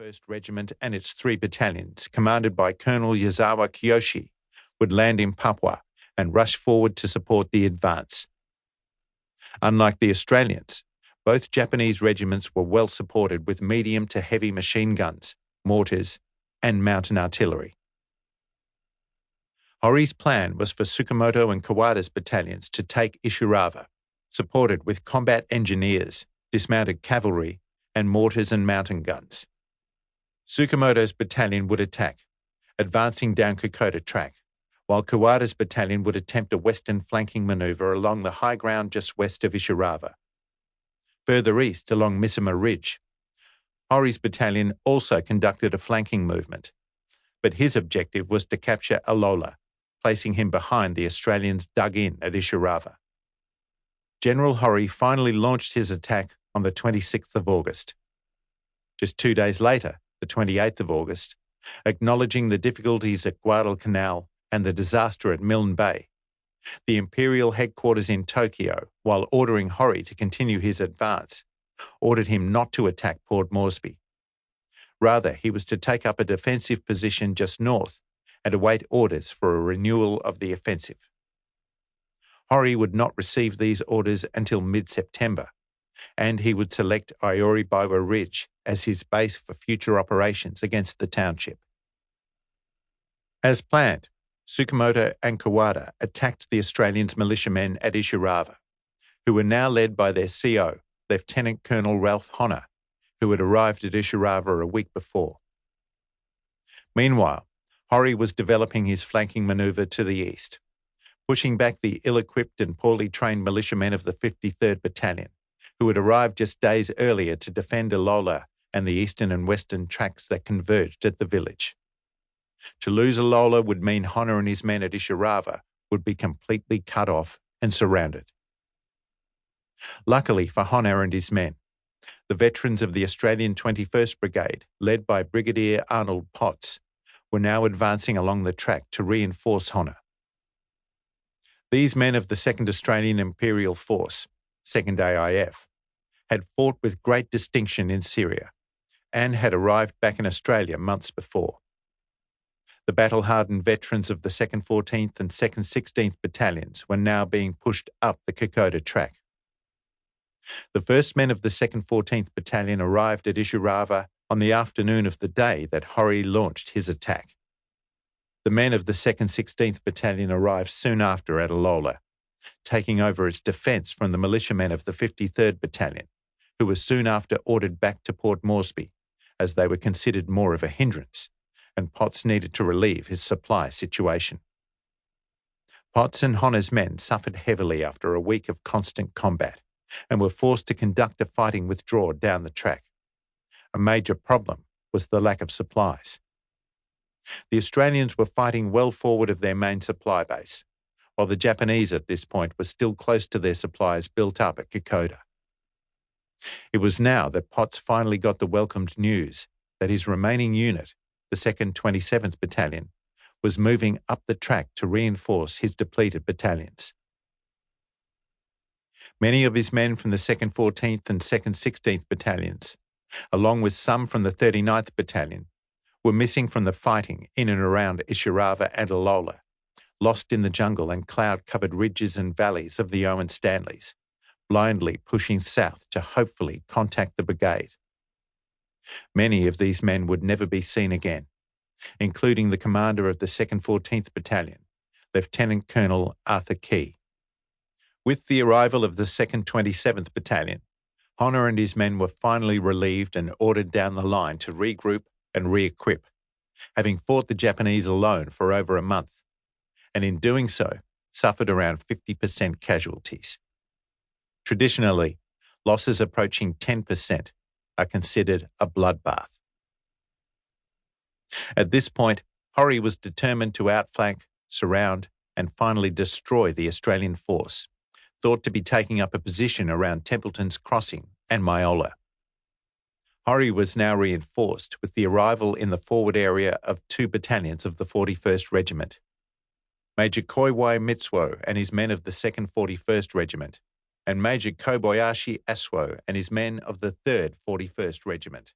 41st Regiment and its 3 battalions, commanded by Colonel Yazawa Kiyoshi, would land in Papua and rush forward to support the advance. Unlike the Australians, both Japanese regiments were well supported with medium to heavy machine guns, mortars, and mountain artillery. Horii's plan was for Tsukamoto and Kawada's battalions to take Isurava, supported with combat engineers, dismounted cavalry, and mortars and mountain guns. Tsukamoto's battalion would attack, advancing down Kokoda Track, while Kawada's battalion would attempt a western flanking manoeuvre along the high ground just west of Isurava. Further east, along Misima Ridge, Horii's battalion also conducted a flanking movement, but his objective was to capture Alola, placing him behind the Australians dug in at Isurava. General Horii finally launched his attack on the 26th of August. Just 2 days later, the 28th of August, acknowledging the difficulties at Guadalcanal and the disaster at Milne Bay, the Imperial headquarters in Tokyo, while ordering Horii to continue his advance, ordered him not to attack Port Moresby. Rather, he was to take up a defensive position just north and await orders for a renewal of the offensive. Horii would not receive these orders until mid-September, and he would select Ioribiwa Ridge as his base for future operations against the township. As planned, Tsukamoto and Kawada attacked the Australians' militiamen at Isurava, who were now led by their CO, Lieutenant Colonel Ralph Honor, who had arrived at Isurava a week before. Meanwhile, Horii was developing his flanking manoeuvre to the east, pushing back the ill-equipped and poorly trained militiamen of the 53rd Battalion, who had arrived just days earlier to defend Alola and the eastern and western tracks that converged at the village. To lose Alola would mean Honor and his men at Isurava would be completely cut off and surrounded. Luckily for Honor and his men, the veterans of the Australian 21st Brigade, led by Brigadier Arnold Potts, were now advancing along the track to reinforce Honor. These men of the 2nd Australian Imperial Force, 2nd AIF, had fought with great distinction in Syria and had arrived back in Australia months before. The battle-hardened veterans of the 2nd 14th and 2nd 16th Battalions were now being pushed up the Kokoda Track. The first men of the 2nd 14th Battalion arrived at Isurava on the afternoon of the day that Horii launched his attack. The men of the 2nd 16th Battalion arrived soon after at Alola, taking over its defence from the militiamen of the 53rd Battalion, who were soon after ordered back to Port Moresby, as they were considered more of a hindrance, and Potts needed to relieve his supply situation. Potts and Honor's men suffered heavily after a week of constant combat, and were forced to conduct a fighting withdrawal down the track. A major problem was the lack of supplies. The Australians were fighting well forward of their main supply base, while the Japanese at this point were still close to their supplies built up at Kokoda. It was now that Potts finally got the welcomed news that his remaining unit, the 2nd 27th Battalion, was moving up the track to reinforce his depleted battalions. Many of his men from the 2nd 14th and 2nd 16th Battalions, along with some from the 39th Battalion, were missing from the fighting in and around Isurava and Alola, lost in the jungle and cloud-covered ridges and valleys of the Owen Stanleys, blindly pushing south to hopefully contact the brigade. Many of these men would never be seen again, including the commander of the 2nd 14th Battalion, Lieutenant Colonel Arthur Key. With the arrival of the 2nd 27th Battalion, Honor and his men were finally relieved and ordered down the line to regroup and re-equip, having fought the Japanese alone for over a month, and in doing so, suffered around 50% casualties. Traditionally, losses approaching 10% are considered a bloodbath. At this point, Horii was determined to outflank, surround, and finally destroy the Australian force, thought to be taking up a position around Templeton's Crossing and Myola. Horii was now reinforced with the arrival in the forward area of 2 battalions of the 41st Regiment. Major Koiwai Mitsuo and his men of the 2nd 41st Regiment, and Major Kobayashi Asuo and his men of the 3rd 41st Regiment.